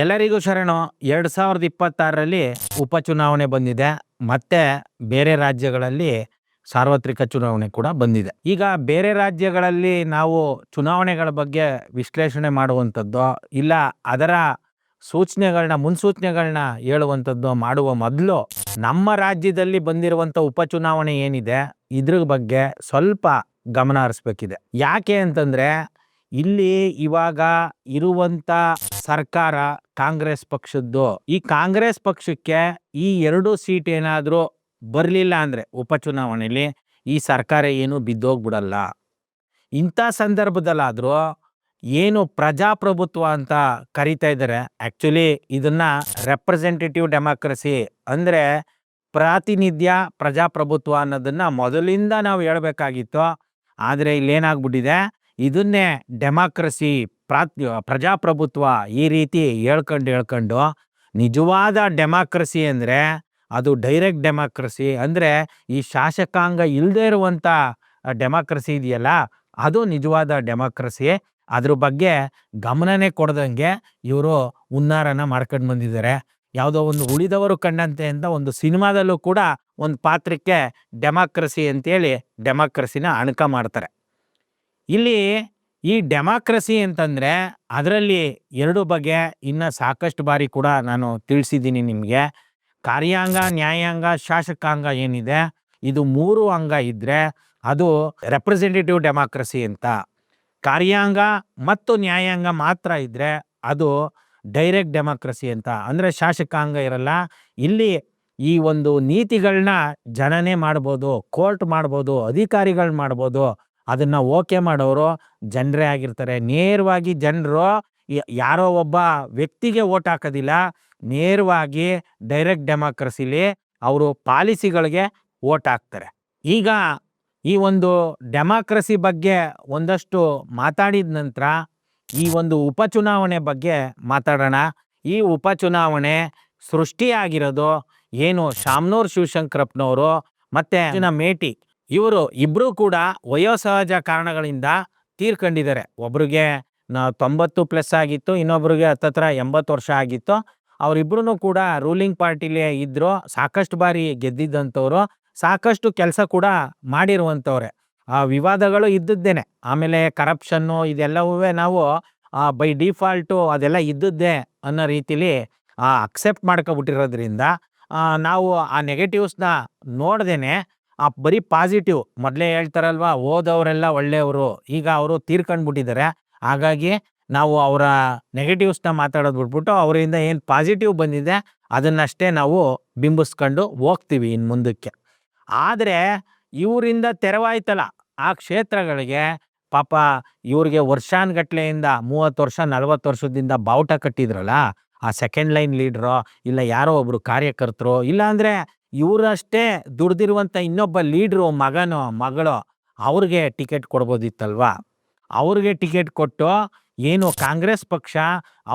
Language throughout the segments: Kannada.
ಎಲ್ಲರಿಗೂ ಶರಣು. 2026ರಲ್ಲಿ ಉಪಚುನಾವಣೆ ಬಂದಿದೆ. ಮತ್ತೆ ಬೇರೆ ರಾಜ್ಯಗಳಲ್ಲಿ ಸಾರ್ವತ್ರಿಕ ಚುನಾವಣೆ ಕೂಡ ಬಂದಿದೆ. ಈಗ ಬೇರೆ ರಾಜ್ಯಗಳಲ್ಲಿ ನಾವು ಚುನಾವಣೆಗಳ ಬಗ್ಗೆ ವಿಶ್ಲೇಷಣೆ ಮಾಡುವಂಥದ್ದು, ಇಲ್ಲ ಅದರ ಮುನ್ಸೂಚನೆಗಳನ್ನ ಹೇಳುವಂಥದ್ದು ಮಾಡುವ ಮೊದಲು ನಮ್ಮ ರಾಜ್ಯದಲ್ಲಿ ಬಂದಿರುವಂಥ ಉಪಚುನಾವಣೆ ಏನಿದೆ ಇದ್ರ ಬಗ್ಗೆ ಸ್ವಲ್ಪ ಗಮನ ಹರಿಸ್ಬೇಕಿದೆ. ಯಾಕೆ ಅಂತಂದ್ರೆ ಇಲ್ಲಿ ಇವಾಗ ಇರುವಂತ ಸರ್ಕಾರ ಕಾಂಗ್ರೆಸ್ ಪಕ್ಷದ್ದು. ಈ ಕಾಂಗ್ರೆಸ್ ಪಕ್ಷಕ್ಕೆ ಈ 2 ಸೀಟ್ ಏನಾದ್ರೂ ಬರ್ಲಿಲ್ಲ ಅಂದ್ರೆ ಉಪಚುನಾವಣೆಯಲ್ಲಿ ಈ ಸರ್ಕಾರ ಏನು ಬಿದ್ದೋಗ್ಬಿಡಲ್ಲ. ಇಂಥ ಸಂದರ್ಭದಲ್ಲಾದ್ರೂ ಏನು ಪ್ರಜಾಪ್ರಭುತ್ವ ಅಂತ ಕರಿತಾ ಇದ್ದಾರೆ, ಆಕ್ಚುಲಿ ಇದನ್ನ ರೆಪ್ರೆಸೆಂಟೇಟಿವ್ ಡೆಮಾಕ್ರಸಿ ಅಂದ್ರೆ ಪ್ರಾತಿನಿಧ್ಯ ಪ್ರಜಾಪ್ರಭುತ್ವ ಅನ್ನೋದನ್ನ ಮೊದಲಿಂದ ನಾವು ಹೇಳ್ಬೇಕಾಗಿತ್ತು. ಆದ್ರೆ ಇಲ್ಲೇನಾಗ್ಬಿಟ್ಟಿದೆ, ಇದನ್ನೇ ಡೆಮಾಕ್ರಸಿ ಪ್ರಜಾಪ್ರಭುತ್ವ ಈ ರೀತಿ ಹೇಳ್ಕೊಂಡು ನಿಜವಾದ ಡೆಮಾಕ್ರಸಿ ಅಂದ್ರೆ ಅದು ಡೈರೆಕ್ಟ್ ಡೆಮಾಕ್ರಸಿ, ಅಂದ್ರೆ ಈ ಶಾಸಕಾಂಗ ಇಲ್ಲದೆ ಇರುವಂತ ಡೆಮಾಕ್ರಸಿ ಇದೆಯಲ್ಲ, ಅದು ನಿಜವಾದ ಡೆಮಾಕ್ರಸಿ. ಅದ್ರ ಬಗ್ಗೆ ಗಮನನೇ ಕೊಡದಂಗೆ ಇವರು ಹುನ್ನಾರನ ಮಾಡ್ಕೊಂಡು ಬಂದಿದ್ದಾರೆ. ಯಾವುದೋ ಒಂದು ಉಳಿದವರು ಕಂಡಂತೆ ಅಂತ ಒಂದು ಸಿನಿಮಾದಲ್ಲೂ ಕೂಡ ಒಂದು ಪಾತ್ರಕ್ಕೆ ಡೆಮಾಕ್ರಸಿ ಅಂತೇಳಿ ಡೆಮಾಕ್ರಸಿನ ಅಣಕ ಮಾಡ್ತಾರೆ. ಇಲ್ಲಿ ಈ ಡೆಮಾಕ್ರಸಿ ಅಂತಂದ್ರೆ ಅದರಲ್ಲಿ 2 ಬಗೆ ಇನ್ನು ಸಾಕಷ್ಟು ಬಾರಿ ಕೂಡ ನಾನು ತಿಳಿಸಿದ್ದೀನಿ ನಿಮಗೆ. ಕಾರ್ಯಾಂಗ, ನ್ಯಾಯಾಂಗ, ಶಾಸಕಾಂಗ ಏನಿದೆ ಇದು 3 ಅಂಗ ಇದ್ರೆ ಅದು ರೆಪ್ರೆಸೆಂಟೇಟಿವ್ ಡೆಮಾಕ್ರಸಿ ಅಂತ. ಕಾರ್ಯಾಂಗ ಮತ್ತು ನ್ಯಾಯಾಂಗ ಮಾತ್ರ ಇದ್ರೆ ಅದು ಡೈರೆಕ್ಟ್ ಡೆಮಾಕ್ರಸಿ ಅಂತ. ಅಂದ್ರೆ ಶಾಸಕಾಂಗ ಇರಲ್ಲ. ಇಲ್ಲಿ ಈ ಒಂದು ನೀತಿಗಳನ್ನ ಜನನೇ ಮಾಡ್ಬೋದು, ಕೋರ್ಟ್ ಮಾಡ್ಬೋದು, ಅಧಿಕಾರಿಗಳು ಮಾಡ್ಬೋದು. ಅದನ್ನ ಓಕೆ ಮಾಡೋರು ಜನರೇ ಆಗಿರ್ತಾರೆ. ನೇರವಾಗಿ ಜನರು ಯಾರೋ ಒಬ್ಬ ವ್ಯಕ್ತಿಗೆ ಓಟ್ ಹಾಕೋದಿಲ್ಲ, ನೇರವಾಗಿ ಡೈರೆಕ್ಟ್ ಡೆಮಾಕ್ರಸಿಲಿ ಅವರು ಪಾಲಿಸಿಗಳಿಗೆ ಓಟ್ ಹಾಕ್ತಾರೆ. ಈಗ ಈ ಒಂದು ಡೆಮಾಕ್ರಸಿ ಬಗ್ಗೆ ಒಂದಷ್ಟು ಮಾತಾಡಿದ ನಂತರ ಈ ಒಂದು ಉಪಚುನಾವಣೆ ಬಗ್ಗೆ ಮಾತಾಡೋಣ. ಈ ಉಪಚುನಾವಣೆ ಸೃಷ್ಟಿಯಾಗಿರೋದು ಏನು, ಶಾಮನೂರು ಶಿವಶಂಕರಪ್ಪನವರು ಮತ್ತೆ ಮೇಟಿ ಇವರು ಇಬ್ರು ಕೂಡ ವಯೋಸಹಜ ಕಾರಣಗಳಿಂದ ತೀರ್ಕೊಂಡಿದ್ದಾರೆ. ಒಬ್ರಿಗೆ 90+ ಆಗಿತ್ತು, ಇನ್ನೊಬ್ರಿಗೆ 80 ವರ್ಷ ಆಗಿತ್ತು. ಅವರಿಬ್ರು ಕೂಡ ರೂಲಿಂಗ್ ಪಾರ್ಟಿಲಿ ಇದ್ರು, ಸಾಕಷ್ಟು ಬಾರಿ ಗೆದ್ದಿದ್ದಂಥವ್ರು, ಸಾಕಷ್ಟು ಕೆಲಸ ಕೂಡ ಮಾಡಿರುವಂಥವ್ರೆ. ಆ ವಿವಾದಗಳು ಇದ್ದದ್ದೇನೆ. ಆಮೇಲೆ ಕರಪ್ಷನ್ನು ಇದೆಲ್ಲವೂ ನಾವು ಬೈ ಡಿಫಾಲ್ಟು ಅದೆಲ್ಲ ಇದ್ದದ್ದೇ ಅನ್ನೋ ರೀತಿಲಿ ಅಕ್ಸೆಪ್ಟ್ ಮಾಡ್ಕೊಬಿಟ್ಟಿರೋದ್ರಿಂದ ನಾವು ಆ ನೆಗೆಟಿವ್ಸ್ನ ನೋಡ್ದೇನೆ ಬರೀ ಪಾಸಿಟಿವ್, ಮೊದಲೇ ಹೇಳ್ತಾರಲ್ವಾ, ಓದವರೆಲ್ಲ ಒಳ್ಳೆಯವರು, ಈಗ ಅವರು ತೀರ್ಕೊಂಡ್ಬಿಟ್ಟಿದ್ದಾರೆ. ಹಾಗಾಗಿ ನಾವು ಅವರ ನೆಗೆಟಿವ್ಸ್ನ ಮಾತಾಡೋದು ಬಿಟ್ಬಿಟ್ಟು ಅವರಿಂದ ಏನು ಪಾಸಿಟಿವ್ ಬಂದಿದೆ ಅದನ್ನಷ್ಟೇ ನಾವು ಬಿಂಬಿಸ್ಕೊಂಡು ಹೋಗ್ತೀವಿ ಇನ್ನು ಮುಂದಕ್ಕೆ. ಆದರೆ ಇವರಿಂದ ತೆರವಾಯ್ತಲ್ಲ ಆ ಕ್ಷೇತ್ರಗಳಿಗೆ, ಪಾಪ ಇವ್ರಿಗೆ ವರ್ಷಾನ್ಗಟ್ಲೆಯಿಂದ 30 ವರ್ಷ 40 ವರ್ಷದಿಂದ ಬಾವುಟ ಕಟ್ಟಿದ್ರಲ್ಲ ಆ ಸೆಕೆಂಡ್ ಲೈನ್ ಲೀಡ್ರು, ಇಲ್ಲ ಯಾರೋ ಒಬ್ರು ಕಾರ್ಯಕರ್ತರು, ಇಲ್ಲ ಅಂದ್ರೆ ಇವರಷ್ಟೇ ದುಡ್ದಿರುವಂಥ ಇನ್ನೊಬ್ಬ ಲೀಡ್ರು ಮಗಳು ಅವ್ರಿಗೆ ಟಿಕೆಟ್ ಕೊಡ್ಬೋದಿತ್ತಲ್ವಾ. ಅವ್ರಿಗೆ ಟಿಕೆಟ್ ಕೊಟ್ಟು ಏನು ಕಾಂಗ್ರೆಸ್ ಪಕ್ಷ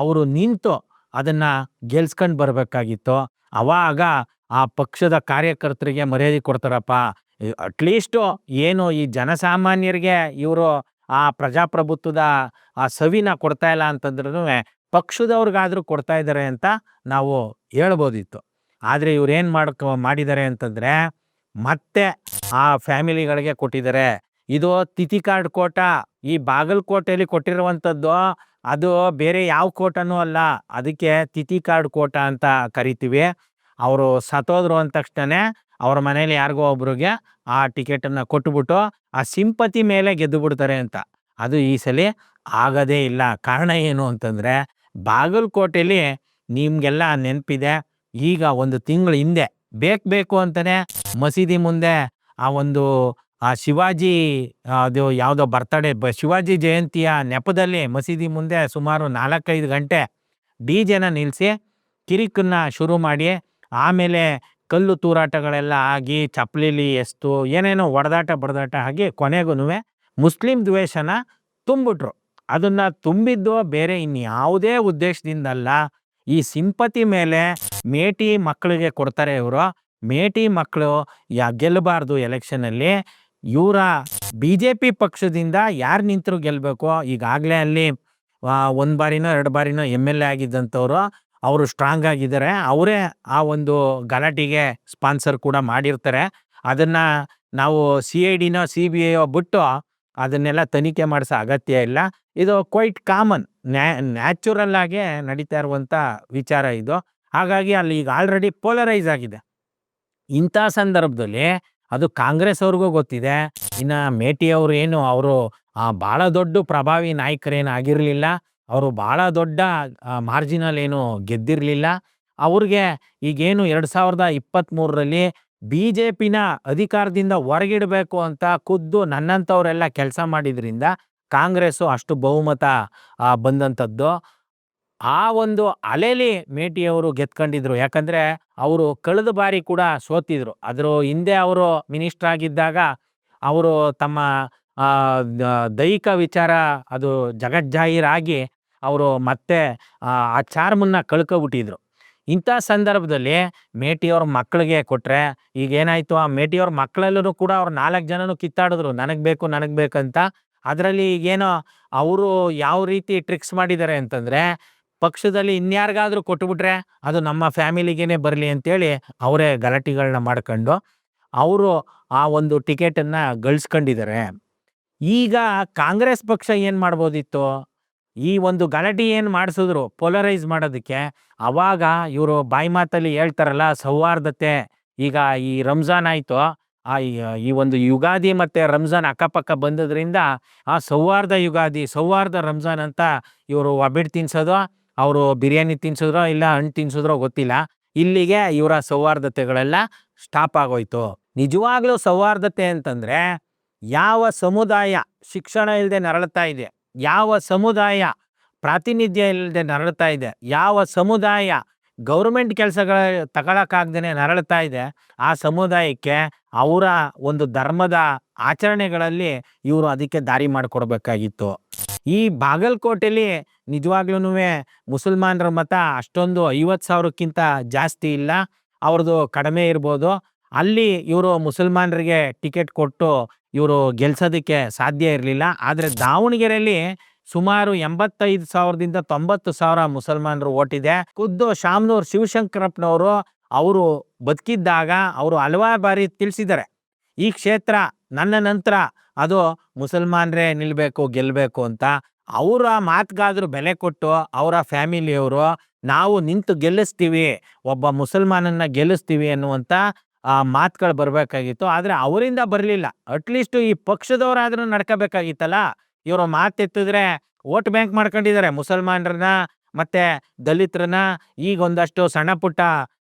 ಅವರು ನಿಂತು ಅದನ್ನ ಗೆಲ್ಸ್ಕೊಂಡು ಬರ್ಬೇಕಾಗಿತ್ತು. ಅವಾಗ ಆ ಪಕ್ಷದ ಕಾರ್ಯಕರ್ತರಿಗೆ ಮರ್ಯಾದೆ ಕೊಡ್ತಾರಪ್ಪ. ಅಟ್ಲೀಸ್ಟು ಏನು ಈ ಜನಸಾಮಾನ್ಯರಿಗೆ ಇವರು ಆ ಪ್ರಜಾಪ್ರಭುತ್ವದ ಆ ಸವಿನ ಕೊಡ್ತಾ ಇಲ್ಲ ಅಂತಂದ್ರೂ ಪಕ್ಷದವ್ರಿಗಾದ್ರೂ ಕೊಡ್ತಾ ಇದ್ದಾರೆ ಅಂತ ನಾವು ಹೇಳ್ಬೋದಿತ್ತು. ಆದರೆ ಇವ್ರೇನು ಮಾಡಿದ್ದಾರೆ ಅಂತಂದ್ರೆ ಮತ್ತೆ ಆ ಫ್ಯಾಮಿಲಿಗಳಿಗೆ ಕೊಟ್ಟಿದ್ದಾರೆ. ಇದು ತಿಥಿ ಕಾರ್ಡ್ ಕೋಟ. ಈ ಬಾಗಲಕೋಟೆಯಲ್ಲಿ ಕೊಟ್ಟಿರುವಂಥದ್ದು ಅದು ಬೇರೆ ಯಾವ ಕೋಟನೂ ಅಲ್ಲ, ಅದಕ್ಕೆ ತಿಥಿ ಕಾರ್ಡ್ ಕೋಟ ಅಂತ ಕರಿತೀವಿ. ಅವರು ಸತ್ತೋದ್ರು ಅಂದ ತಕ್ಷಣ ಅವ್ರ ಮನೇಲಿ ಯಾರಿಗೋ ಒಬ್ರಿಗೆ ಆ ಟಿಕೆಟನ್ನು ಕೊಟ್ಬಿಟ್ಟು ಆ ಸಿಂಪತಿ ಮೇಲೆ ಗೆದ್ದು ಬಿಡ್ತಾರೆ ಅಂತ. ಅದು ಈ ಸಲ ಆಗದೇ ಇಲ್ಲ. ಕಾರಣ ಏನು ಅಂತಂದ್ರೆ ಬಾಗಲಕೋಟೆಯಲ್ಲಿ ನಿಮ್ಗೆಲ್ಲ ನೆನಪಿದೆ, ಈಗ 1 ತಿಂಗಳ ಹಿಂದೆ ಬೇಕು ಅಂತಾನೆ ಮಸೀದಿ ಮುಂದೆ ಆ ಶಿವಾಜಿ ಅದು ಯಾವುದೋ ಬರ್ತಡೇ ಶಿವಾಜಿ ಜಯಂತಿಯ ನೆಪದಲ್ಲಿ ಮಸೀದಿ ಮುಂದೆ ಸುಮಾರು 4-5 ಗಂಟೆ ಡಿಜೆನ ನಿಲ್ಲಿಸಿ ಕಿರಿಕನ್ನ ಶುರು ಮಾಡಿ, ಆಮೇಲೆ ಕಲ್ಲು ತೂರಾಟಗಳೆಲ್ಲ ಆಗಿ ಚಪ್ಪಲಿಲಿ ಎಸ್ತು ಏನೇನೋ ಬಡದಾಟ ಆಗಿ ಕೊನೆಗೂ ಮುಸ್ಲಿಂ ದ್ವೇಷನ ತುಂಬಿಟ್ರು. ಅದನ್ನ ತುಂಬಿದ್ದು ಬೇರೆ ಇನ್ಯಾವುದೇ ಉದ್ದೇಶದಿಂದಲ್ಲ. ಈ ಸಿಂಪತಿ ಮೇಲೆ ಮೇಟಿ ಮಕ್ಕಳಿಗೆ ಕೊಡ್ತಾರೆ ಇವರು. ಮೇಟಿ ಮಕ್ಕಳು ಗೆಲ್ಲಬಾರ್ದು ಎಲೆಕ್ಷನಲ್ಲಿ. ಇವರ BJP ಪಕ್ಷದಿಂದ ಯಾರು ನಿಂತರೂ ಗೆಲ್ಲಬೇಕು. ಈಗಾಗಲೇ ಅಲ್ಲಿ ಒಂದು ಬಾರಿನೋ 2 ಬಾರಿನೋ MLA ಆಗಿದ್ದಂಥವ್ರು. ಅವರು ಸ್ಟ್ರಾಂಗ್ ಆಗಿದ್ದಾರೆ. ಅವರೇ ಆ ಒಂದು ಗಲಾಟೆಗೆ ಸ್ಪಾನ್ಸರ್ ಕೂಡ ಮಾಡಿರ್ತಾರೆ. ಅದನ್ನ ನಾವು CIDನೋ CBIಯೋ ಬಿಟ್ಟು ಅದನ್ನೆಲ್ಲ ತನಿಖೆ ಮಾಡಿಸೋ ಅಗತ್ಯ ಇಲ್ಲ. ಇದು ಕ್ವೈಟ್ ಕಾಮನ್, ನ್ಯಾಚುರಲ್ ಆಗೇ ನಡೀತಾ ಇರುವಂಥ ವಿಚಾರ ಇದು. ಹಾಗಾಗಿ ಅಲ್ಲಿ ಈಗ ಆಲ್ರೆಡಿ ಪೋಲರೈಸ್ ಆಗಿದೆ. ಇಂಥ ಸಂದರ್ಭದಲ್ಲಿ ಅದು ಕಾಂಗ್ರೆಸ್ ಅವ್ರಿಗೂ ಗೊತ್ತಿದೆ. ಇನ್ನು ಮೇಟಿ ಅವರು ಏನು ಅವರು ಭಾಳ ದೊಡ್ಡ ಪ್ರಭಾವಿ ನಾಯಕರೇನು ಆಗಿರಲಿಲ್ಲ. ಅವರು ಭಾಳ ದೊಡ್ಡ ಮಾರ್ಜಿನಲ್ಲಿ ಏನು ಗೆದ್ದಿರಲಿಲ್ಲ. ಅವ್ರಿಗೆ ಈಗೇನು 2023ರಲ್ಲಿ BJPನ ಅಧಿಕಾರದಿಂದ ಹೊರಗಿಡಬೇಕು ಅಂತ ಖುದ್ದು ನನ್ನಂಥವರೆಲ್ಲ ಕೆಲಸ ಮಾಡಿದ್ರಿಂದ ಕಾಂಗ್ರೆಸ್ಸು ಅಷ್ಟು ಬಹುಮತ ಬಂದಂಥದ್ದು. ಆ ಒಂದು ಅಲೆಲಿ ಮೇಟಿಯವರು ಗೆದ್ಕೊಂಡಿದ್ರು. ಯಾಕಂದರೆ ಅವರು ಕಳೆದ ಬಾರಿ ಕೂಡ ಸೋತಿದ್ರು. ಅದ್ರ ಹಿಂದೆ ಅವರು ಮಿನಿಸ್ಟರ್ ಆಗಿದ್ದಾಗ ಅವರು ತಮ್ಮ ದೈಹಿಕ ವಿಚಾರ ಅದು ಜಗಜ್ಜಾಹೀರಾಗಿ ಅವರು ಮತ್ತೆ ಆ ಚಾರ್ಮನ್ನು ಕಳ್ಕೊಬಿಟ್ಟಿದ್ರು. ಇಂಥ ಸಂದರ್ಭದಲ್ಲಿ ಮೇಟಿಯವ್ರ ಮಕ್ಕಳಿಗೆ ಕೊಟ್ಟರೆ ಈಗೇನಾಯಿತು, ಆ ಮೇಟಿಯವ್ರ ಮಕ್ಕಳಲ್ಲೂ ಕೂಡ ಅವ್ರು 4 ಜನನೂ ಕಿತ್ತಾಡಿದ್ರು, ನನಗೆ ಬೇಕು ನನಗೆ ಬೇಕಂತ. ಅದರಲ್ಲಿ ಈಗೇನೋ ಅವರು ಯಾವ ರೀತಿ ಟ್ರಿಕ್ಸ್ ಮಾಡಿದ್ದಾರೆ ಅಂತಂದರೆ, ಪಕ್ಷದಲ್ಲಿ ಇನ್ಯಾರಿಗಾದ್ರೂ ಕೊಟ್ಟುಬಿಟ್ರೆ ಅದು ನಮ್ಮ ಫ್ಯಾಮಿಲಿಗೇನೆ ಬರಲಿ ಅಂತೇಳಿ ಅವರೇ ಗಲಾಟೆಗಳನ್ನ ಮಾಡ್ಕೊಂಡು ಅವರು ಆ ಒಂದು ಟಿಕೆಟನ್ನು ಗಳಿಸ್ಕೊಂಡಿದ್ದಾರೆ. ಈಗ ಕಾಂಗ್ರೆಸ್ ಪಕ್ಷ ಏನು ಮಾಡ್ಬೋದಿತ್ತು, ಈ ಒಂದು ಗಲಾಟೆ ಏನು ಮಾಡಿಸಿದ್ರು ಪೋಲರೈಸ್ ಮಾಡೋದಕ್ಕೆ, ಅವಾಗ ಇವರು ಬಾಯಿ ಮಾತಲ್ಲಿ ಹೇಳ್ತಾರಲ್ಲ ಸೌಹಾರ್ದತೆ. ಈಗ ಈ ರಂಜಾನ್ ಆಯಿತು, ಈ ಒಂದು ಯುಗಾದಿ ಮತ್ತು ರಂಜಾನ್ ಅಕ್ಕಪಕ್ಕ ಬಂದದ್ರಿಂದ ಆ ಸೌಹಾರ್ದ ಯುಗಾದಿ ಸೌಹಾರ್ದ ರಂಜಾನ್ ಅಂತ ಇವರು ಒಬ್ಬಿಟ್ಟು ತಿನ್ಸೋದು, ಅವರು ಬಿರಿಯಾನಿ ತಿನ್ಸಿದ್ರೋ ಇಲ್ಲ ಹಣ್ಣು ತಿನ್ಸಿದ್ರೋ ಗೊತ್ತಿಲ್ಲ. ಇಲ್ಲಿಗೆ ಇವರ ಸೌಹಾರ್ದತೆಗಳೆಲ್ಲ ಸ್ಟಾಪ್ ಆಗೋಯ್ತು. ನಿಜವಾಗ್ಲೂ ಸೌಹಾರ್ದತೆ ಅಂತಂದರೆ ಯಾವ ಸಮುದಾಯ ಶಿಕ್ಷಣ ಇಲ್ಲದೆ ನರಳ್ತಾ ಇದೆ, ಯಾವ ಸಮುದಾಯ ಪ್ರಾತಿನಿಧ್ಯ ಇಲ್ಲದೆ ನರಳ್ತಾ ಇದೆ, ಯಾವ ಸಮುದಾಯ ಗೌರ್ಮೆಂಟ್ ಕೆಲಸಗಳ ತಗೊಳಕ್ಕಾಗ್ದೇ ನರಳ್ತಾ ಇದೆ, ಆ ಸಮುದಾಯಕ್ಕೆ ಅವರ ಒಂದು ಧರ್ಮದ ಆಚರಣೆಗಳಲ್ಲಿ ಇವರು ಅದಕ್ಕೆ ದಾರಿ ಮಾಡಿಕೊಡ್ಬೇಕಾಗಿತ್ತು. ಈ ಬಾಗಲಕೋಟೆಯಲ್ಲಿ ನಿಜವಾಗ್ಲೂ ಮುಸಲ್ಮಾನರ ಮತ ಅಷ್ಟೊಂದು 50,000ಕ್ಕಿಂತ ಜಾಸ್ತಿ ಇಲ್ಲ, ಅವ್ರದ್ದು ಕಡಿಮೆ ಇರ್ಬೋದು. ಅಲ್ಲಿ ಇವರು ಮುಸಲ್ಮಾನರಿಗೆ ಟಿಕೆಟ್ ಕೊಟ್ಟು ಇವರು ಗೆಲ್ಸೋದಕ್ಕೆ ಸಾಧ್ಯ ಇರಲಿಲ್ಲ. ಆದರೆ ದಾವಣಗೆರೆಯಲ್ಲಿ ಸುಮಾರು 85,000ದಿಂದ 90,000 ಮುಸಲ್ಮಾನರು ಓಟಿದೆ. ಖುದ್ದು ಶಾಮನೂರು ಶಿವಶಂಕರಪ್ಪನವರು ಅವರು ಬದುಕಿದ್ದಾಗ ಅವರು ಹಲವಾರು ಬಾರಿ ತಿಳಿಸಿದ್ದಾರೆ, ಈ ಕ್ಷೇತ್ರ ನನ್ನ ನಂತರ ಅದು ಮುಸಲ್ಮಾನರೇ ನಿಲ್ಲಬೇಕು ಗೆಲ್ಲಬೇಕು ಅಂತ. ಅವರ ಮಾತಿಗಾದ್ರೂ ಬೆಲೆ ಕೊಟ್ಟು ಅವರ ಫ್ಯಾಮಿಲಿಯವರು ನಾವು ನಿಂತು ಗೆಲ್ಲಿಸ್ತೀವಿ, ಒಬ್ಬ ಮುಸಲ್ಮಾನನ್ನ ಗೆಲ್ಲಿಸ್ತೀವಿ ಅನ್ನುವಂಥ ಮಾತುಗಳು ಬರಬೇಕಾಗಿತ್ತು. ಆದರೆ ಅವರಿಂದ ಬರಲಿಲ್ಲ. ಅಟ್ಲೀಸ್ಟು ಈ ಪಕ್ಷದವರಾದ್ರೂ ನಡ್ಕೋಬೇಕಾಗಿತ್ತಲ್ಲ. ಇವರು ಮಾತೆತ್ತಿದ್ರೆ ವೋಟ್ ಬ್ಯಾಂಕ್ ಮಾಡ್ಕೊಂಡಿದ್ದಾರೆ ಮುಸಲ್ಮಾನರನ್ನ ಮತ್ತು ದಲಿತರನ್ನ. ಈಗ ಒಂದಷ್ಟು ಸಣ್ಣ ಪುಟ್ಟ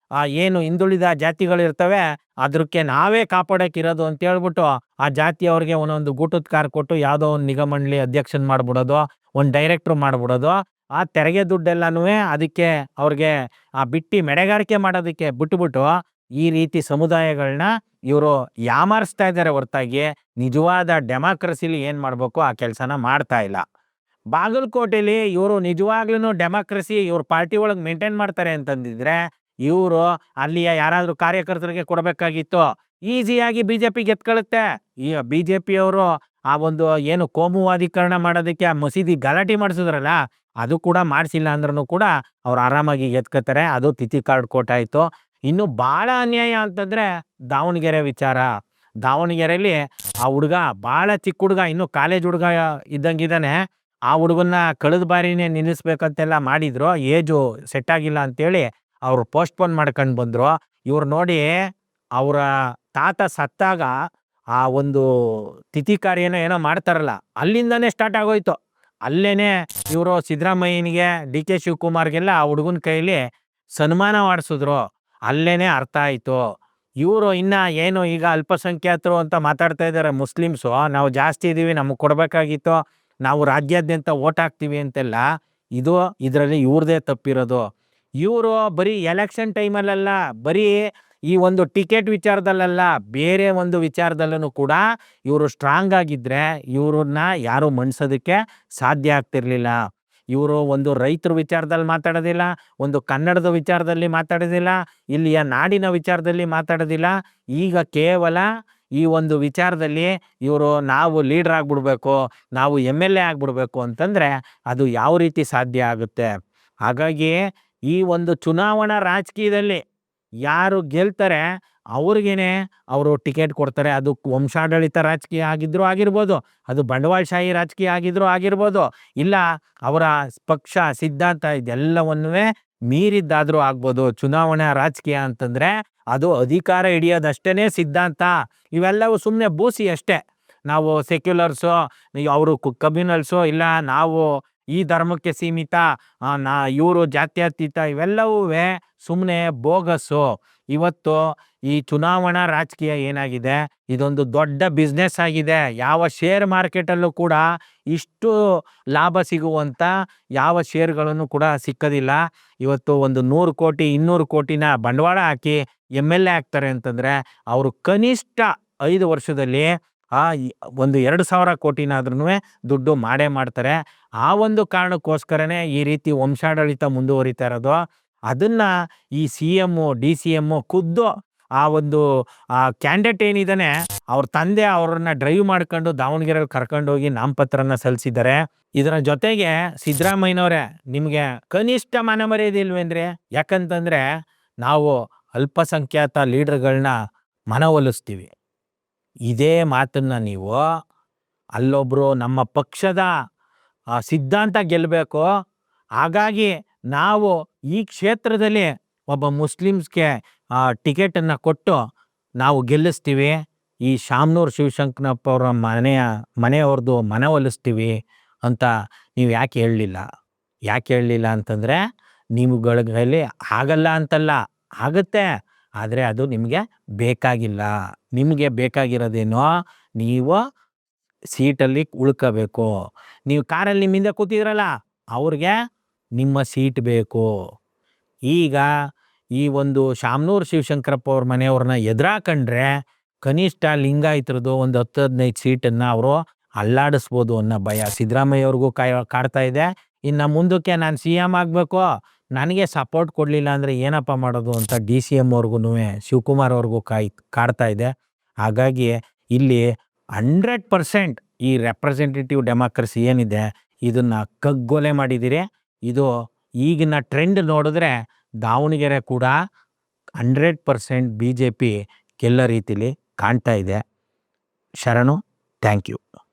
ಏನು ಹಿಂದುಳಿದ ಜಾತಿಗಳಿರ್ತವೆ ಅದಕ್ಕೆ ನಾವೇ ಕಾಪಾಡೋಕ್ಕಿರೋದು ಅಂತ ಹೇಳ್ಬಿಟ್ಟು ಆ ಜಾತಿಯವ್ರಿಗೆ ಒಂದೊಂದು ಗೂಟದ ಕಾರ್ ಕೊಟ್ಟು ಯಾವುದೋ ಒಂದು ನಿಗಮ ಮಂಡಳಿ ಅಧ್ಯಕ್ಷನ್ ಮಾಡಿಬಿಡೋದು, ಒಂದು ಡೈರೆಕ್ಟ್ರು ಮಾಡಿಬಿಡೋದು. ಆ ತೆರಿಗೆ ದುಡ್ಡೆಲ್ಲನೂ ಅದಕ್ಕೆ ಅವ್ರಿಗೆ ಬಿಟ್ಟು ಮೆಡೆಗಾರಿಕೆ ಮಾಡೋದಕ್ಕೆ ಬಿಟ್ಟುಬಿಟ್ಟು ಈ ರೀತಿ ಸಮುದಾಯಗಳನ್ನ ಇವರು ಯಾಮಾರಿಸ್ತಾ ಇದ್ದಾರೆ ಹೊರತಾಗಿ ನಿಜವಾದ ಡೆಮಾಕ್ರಸಿಲಿ ಏನು ಮಾಡಬೇಕು ಆ ಕೆಲಸನ ಮಾಡ್ತಾ ಇಲ್ಲ. ಬಾಗಲಕೋಟೆಯಲ್ಲಿ ಇವರು ನಿಜವಾಗ್ಲೂ ಡೆಮಾಕ್ರಸಿ ಇವ್ರ ಪಾರ್ಟಿ ಒಳಗೆ ಮೇಂಟೈನ್ ಮಾಡ್ತಾರೆ ಅಂತಂದಿದ್ರೆ ಇವರು ಅಲ್ಲಿಯ ಯಾರಾದರೂ ಕಾರ್ಯಕರ್ತರಿಗೆ ಕೊಡಬೇಕಾಗಿತ್ತು. ಈಸಿಯಾಗಿ BJP ಗೆದ್ಕೊಳ್ಳುತ್ತೆ. ಈ BJPಯವರು ಆ ಒಂದು ಏನು ಕೋಮುವಾದೀಕರಣ ಮಾಡೋದಕ್ಕೆ ಆ ಮಸೀದಿ ಗಲಾಟೆ ಮಾಡಿಸಿದ್ರಲ್ಲ ಅದು ಕೂಡ ಮಾಡಿಸಿಲ್ಲ ಅಂದ್ರೂ ಕೂಡ ಅವ್ರು ಆರಾಮಾಗಿ ಗೆದ್ಕೋತಾರೆ. ಅದು ತಿಥಿ ಕಾರ್ಡ್ ಕೋಟ್ ಆಯಿತು. ಇನ್ನು ಭಾಳ ಅನ್ಯಾಯ ಅಂತಂದರೆ ದಾವಣಗೆರೆ ವಿಚಾರ. ದಾವಣಗೆರೆಯಲ್ಲಿ ಆ ಹುಡುಗ ಭಾಳ ಚಿಕ್ಕ ಹುಡುಗ, ಇನ್ನೂ ಕಾಲೇಜ್ ಹುಡುಗ ಇದ್ದಂಗಿದ್ದಾನೆ. ಆ ಹುಡುಗನ್ನ ಕಳೆದ ಬಾರಿನೇ ನಿಲ್ಲಿಸ್ಬೇಕಂತೆಲ್ಲ ಮಾಡಿದ್ರು, ಏಜು ಸೆಟ್ ಆಗಿಲ್ಲ ಅಂತೇಳಿ ಅವರು ಪೋಸ್ಟ್ಪೋನ್ ಮಾಡ್ಕೊಂಡು ಬಂದರು. ಇವ್ರು ನೋಡಿ ಅವರ ತಾತ ಸತ್ತಾಗ ಆ ಒಂದು ತಿಥಿ ಕಾರ್ಯನೋ ಏನೋ ಮಾಡ್ತಾರಲ್ಲ ಅಲ್ಲಿಂದನೇ ಸ್ಟಾರ್ಟ್ ಆಗೋಯ್ತು. ಅಲ್ಲೇ ಇವರು ಸಿದ್ದರಾಮಯ್ಯನಿಗೆ DK ಶಿವಕುಮಾರ್ಗೆಲ್ಲ ಆ ಹುಡುಗನ ಕೈಲಿ ಸನ್ಮಾನ ಮಾಡಿಸಿದ್ರು. ಅಲ್ಲೇ ಅರ್ಥ ಆಯಿತು ಇವರು ಇನ್ನು ಏನು ಈಗ ಅಲ್ಪಸಂಖ್ಯಾತರು ಅಂತ ಮಾತಾಡ್ತಾ ಇದ್ದಾರೆ ಮುಸ್ಲಿಮ್ಸು, ನಾವು ಜಾಸ್ತಿ ಇದ್ದೀವಿ ನಮಗೆ ಕೊಡಬೇಕಾಗಿತ್ತು, ನಾವು ರಾಜ್ಯಾದ್ಯಂತ ಓಟ್ ಹಾಕ್ತೀವಿ ಅಂತೆಲ್ಲ. ಇದರಲ್ಲಿ ಇವ್ರದೇ ತಪ್ಪಿರೋದು. ಇವರು ಬರೀ ಎಲೆಕ್ಷನ್ ಟೈಮಲ್ಲ, ಬರೀ ಈ ಒಂದು ಟಿಕೆಟ್ ವಿಚಾರದಲ್ಲ, ಬೇರೆ ಒಂದು ವಿಚಾರದಲ್ಲೂ ಕೂಡ ಇವರು ಸ್ಟ್ರಾಂಗ್ ಆಗಿದ್ದರೆ ಇವ್ರನ್ನ ಯಾರೂ ಮಣಿಸೋದಕ್ಕೆ ಸಾಧ್ಯ ಆಗ್ತಿರ್ಲಿಲ್ಲ. ಇವರು ಒಂದು ರೈತರ ವಿಚಾರದಲ್ಲಿ ಮಾತಾಡೋದಿಲ್ಲ, ಒಂದು ಕನ್ನಡದ ವಿಚಾರದಲ್ಲಿ ಮಾತಾಡೋದಿಲ್ಲ, ಇಲ್ಲಿಯ ನಾಡಿನ ವಿಚಾರದಲ್ಲಿ ಮಾತಾಡೋದಿಲ್ಲ. ಈಗ ಕೇವಲ ಈ ಒಂದು ವಿಚಾರದಲ್ಲಿ ಇವರು ನಾವು ಲೀಡರ್ ಆಗ್ಬಿಡ್ಬೇಕು, ನಾವು MLA ಆಗ್ಬಿಡ್ಬೇಕು ಅಂತಂದರೆ ಅದು ಯಾವ ರೀತಿ ಸಾಧ್ಯ ಆಗುತ್ತೆ? ಹಾಗಾಗಿ ಈ ಒಂದು ಚುನಾವಣಾ ರಾಜಕೀಯದಲ್ಲಿ ಯಾರು ಗೆಲ್ತಾರೆ ಅವ್ರಿಗೇನೆ ಅವರು ಟಿಕೆಟ್ ಕೊಡ್ತಾರೆ. ಅದು ವಂಶಾಡಳಿತ ರಾಜಕೀಯ ಆಗಿರ್ಬೋದು, ಅದು ಬಂಡವಾಳಶಾಹಿ ರಾಜಕೀಯ ಆಗಿರ್ಬೋದು, ಇಲ್ಲ ಅವರ ಪಕ್ಷ ಸಿದ್ಧಾಂತ ಇದೆಲ್ಲವನ್ನೂ ಮೀರಿದ್ದಾದರೂ ಆಗ್ಬೋದು. ಚುನಾವಣಾ ರಾಜಕೀಯ ಅಂತಂದರೆ ಅದು ಅಧಿಕಾರ ಹಿಡಿಯೋದಷ್ಟೇ ಸಿದ್ಧಾಂತ. ಇವೆಲ್ಲವೂ ಸುಮ್ಮನೆ ಬೂಸಿ ಅಷ್ಟೇ. ನಾವು ಸೆಕ್ಯುಲರ್ಸು, ಅವರು ಕಮ್ಯುನಲ್ಸು, ಇಲ್ಲ ನಾವು ಈ ಧರ್ಮಕ್ಕೆ ಸೀಮಿತ, ಇವರು ಜಾತ್ಯತೀತ, ಇವೆಲ್ಲವೂ ಸುಮ್ಮನೆ ಬೋಗಸ್ಸು. ಇವತ್ತು ಈ ಚುನಾವಣಾ ರಾಜಕೀಯ ಏನಾಗಿದೆ, ಇದೊಂದು ದೊಡ್ಡ ಬಿಸ್ನೆಸ್ ಆಗಿದೆ. ಯಾವ ಶೇರ್ ಮಾರ್ಕೆಟಲ್ಲೂ ಕೂಡ ಇಷ್ಟು ಲಾಭ ಸಿಗುವಂಥ ಯಾವ ಶೇರ್ಗಳನ್ನು ಕೂಡ ಸಿಕ್ಕೋದಿಲ್ಲ. ಇವತ್ತು ಒಂದು 100 ಕೋಟಿ 200 ಕೋಟಿನ ಬಂಡವಾಳ ಹಾಕಿ MLA ಆಗ್ತಾರೆ ಅಂತಂದರೆ ಅವರು ಕನಿಷ್ಠ 5 ವರ್ಷದಲ್ಲಿ ಒಂದು 2,000 ಕೋಟಿನಾದ್ರೂ ದುಡ್ಡು ಮಾಡೇ ಮಾಡ್ತಾರೆ. ಆ ಒಂದು ಕಾರಣಕ್ಕೋಸ್ಕರನೇ ಈ ರೀತಿ ವಂಶಾಡಳಿತ ಮುಂದುವರಿತಾ ಇರೋದು. ಅದನ್ನು ಈ CM DCM ಖುದ್ದು ಆ ಒಂದು ಕ್ಯಾಂಡಿಡೇಟ್ ಏನಿದ್ದಾನೆ ಅವ್ರ ತಂದೆ ಅವ್ರನ್ನ ಡ್ರೈವ್ ಮಾಡ್ಕೊಂಡು ದಾವಣಗೆರೆಯಲ್ಲಿ ಕರ್ಕೊಂಡೋಗಿ ನಾಮಪತ್ರನ ಸಲ್ಲಿಸಿದ್ದಾರೆ. ಇದರ ಜೊತೆಗೆ ಸಿದ್ದರಾಮಯ್ಯನವರೇ, ನಿಮಗೆ ಕನಿಷ್ಠ ಮರ್ಯಾದೆ ಇಲ್ವೇಂದ್ರೆ? ಯಾಕಂತಂದರೆ ನಾವು ಅಲ್ಪಸಂಖ್ಯಾತ ಲೀಡರ್ಗಳನ್ನ ಮನವೊಲಿಸ್ತೀವಿ. ಇದೇ ಮಾತನ್ನು ನೀವು ಅಲ್ಲೊಬ್ಬರು ನಮ್ಮ ಪಕ್ಷದ ಸಿದ್ಧಾಂತ ಗೆಲ್ಲಬೇಕು, ಹಾಗಾಗಿ ನಾವು ಈ ಕ್ಷೇತ್ರದಲ್ಲಿ ಒಬ್ಬ ಮುಸ್ಲಿಮ್ಸ್ಗೆ ಟಿಕೆಟನ್ನು ಕೊಟ್ಟು ನಾವು ಗೆಲ್ಲಿಸ್ತೀವಿ, ಈ ಶಾಮನೂರು ಶಿವಶಂಕರಪ್ಪ ಅವರ ಮನೆಯವ್ರದ್ದು ಮನವೊಲಿಸ್ತೀವಿ ಅಂತ ನೀವು ಯಾಕೆ ಹೇಳಲಿಲ್ಲ ಅಂತಂದರೆ ನಿಮ್ಗಳಿಗೆ ಆಗಲ್ಲ ಅಂತಲ್ಲ, ಆಗುತ್ತೆ, ಆದರೆ ಅದು ನಿಮಗೆ ಬೇಕಾಗಿಲ್ಲ. ನಿಮಗೆ ಬೇಕಾಗಿರೋದೇನೋ ನೀವು ಸೀಟಲ್ಲಿ ಉಳ್ಕೋಬೇಕು. ನೀವು ಕಾರಲ್ಲಿ ನಿಮ್ಮಿಂದ ಕೂತಿದ್ರಲ್ಲ, ಅವ್ರಿಗೆ ನಿಮ್ಮ ಸೀಟ್ ಬೇಕು. ಈಗ ಈ ಒಂದು ಶಾಮನೂರು ಶಿವಶಂಕರಪ್ಪ ಅವ್ರ ಮನೆಯವ್ರನ್ನ ಎದುರಾಕೊಂಡ್ರೆ ಕನಿಷ್ಠ ಲಿಂಗಾಯತರದ್ದು ಒಂದು 10-15 ಸೀಟನ್ನು ಅವರು ಅಲ್ಲಾಡಿಸ್ಬೋದು ಅನ್ನೋ ಭಯ ಸಿದ್ದರಾಮಯ್ಯವ್ರಿಗೂ ಕಾಡ್ತಾ ಇದೆ. ಇನ್ನು ಮುಂದಕ್ಕೆ ನಾನು CM ಆಗಬೇಕು, ನನಗೆ ಸಪೋರ್ಟ್ ಕೊಡಲಿಲ್ಲ ಅಂದರೆ ಏನಪ್ಪ ಮಾಡೋದು ಅಂತ DCM ಅವ್ರಿಗೂ ಶಿವಕುಮಾರ್ ಅವ್ರಿಗೂ ಕಾಡ್ತಾ ಇದೆ. ಹಾಗಾಗಿ ಇಲ್ಲಿ 100% ಈ ರೆಪ್ರೆಸೆಂಟೇಟಿವ್ ಡೆಮಾಕ್ರಸಿ ಏನಿದೆ ಇದನ್ನು ಕಗ್ಗೊಲೆ ಮಾಡಿದ್ದೀರಿ. ಇದು ಈಗಿನ ಟ್ರೆಂಡ್ ನೋಡಿದ್ರೆ ದಾವಣಗೆರೆ ಕೂಡ 100% BJP ಗೆಲ್ಲೋ ರೀತಿಲಿ ಕಾಣ್ತಾ ಇದೆ. ಶರಣು, ಥ್ಯಾಂಕ್ ಯು.